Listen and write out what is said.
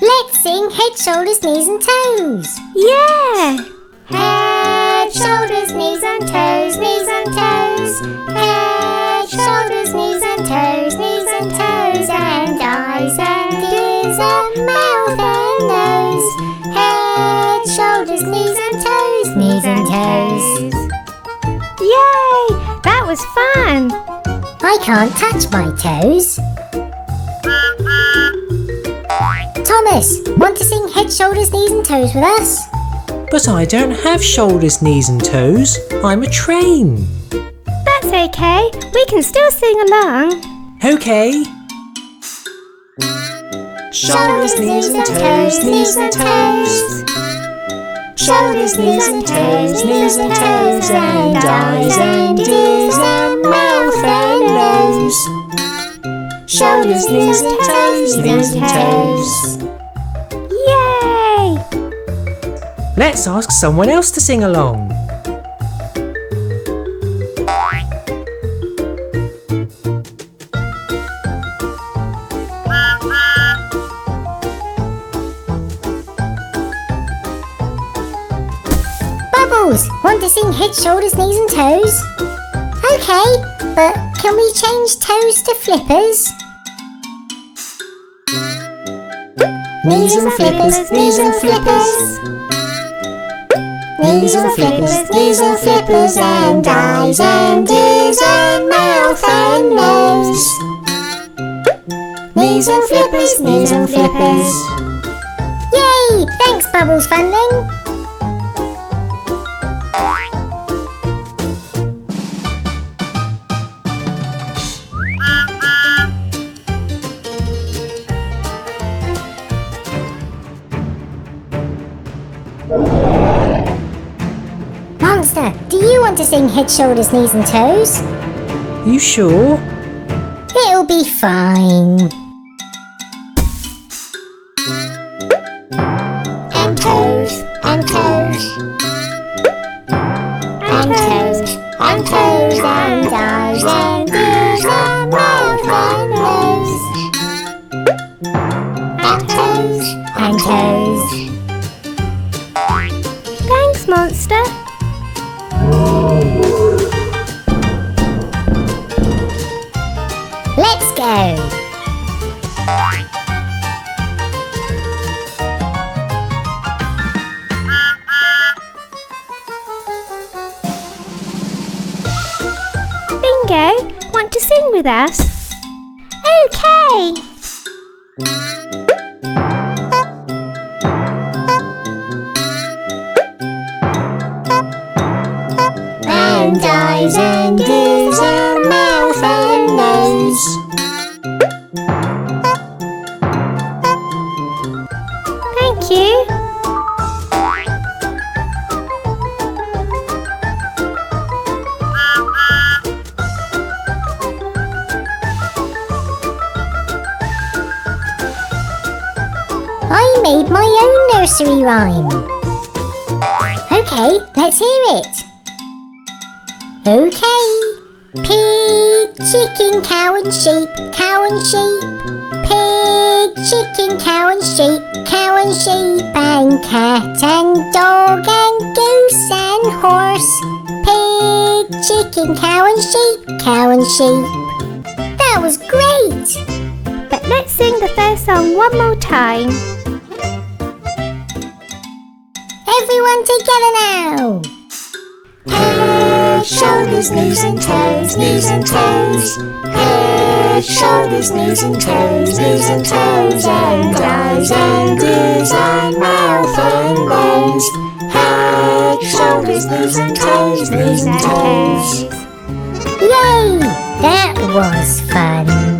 Let's sing head, shoulders, knees and toes. Yeah! Head, shoulders, knees and toes, knees and toes. Head, shoulders, knees and toes, knees and toes. And eyes and ears and mouth and nose. Head, shoulders, knees and toes, knees and toes. Yay! That was fun! I can't touch my toes. Thomas, want to sing head, shoulders, knees and toes with us? But I don't have shoulders, knees and toes. I'm a train. That's okay. We can still sing along. Okay. Shoulders, knees and toes, knees and toes. Shoulders, knees and toes, knees and toes. And eyes and ears and mouth and nose. Shoulders, knees and toes, knees and toes. Yay! Let's ask someone else to sing along. Bubbles, want to sing head, shoulders, knees and toes? Okay, but can we change toes to flippers? Knees and flippers, knees and flippers. Knees and flippers, knees and flippers. And eyes and ears and mouth and nose. Knees and flippers, knees and flippers. Yay! Thanks, Bubbles Funling. Monster, do you want to sing head, shoulders, knees and toes? You sure? It'll be fine. And toes, and toes. And toes, and toes, and eyes, and ears, and mouth, and nose. And toes, and toes. Thanks, Monster. Let's go. Bingo, want to sing with us? Okay! And eyes and ears and mouth and nose. Thank you. I made my own nursery rhyme. Okay, let's hear it. Okay. Pig, chicken, cow and sheep, cow and sheep. Pig, chicken, cow and sheep, cow and sheep. And cat and dog and goose and horse. Pig, chicken, cow and sheep, cow and sheep. That was great! But let's sing the first song one more time. Everyone together now! Head, shoulders, knees and toes, knees and toes. Head, shoulders, knees and toes, knees and toes. And eyes and ears and mouth and nose. Head, shoulders, knees and toes, knees and toes. Yay! That was fun!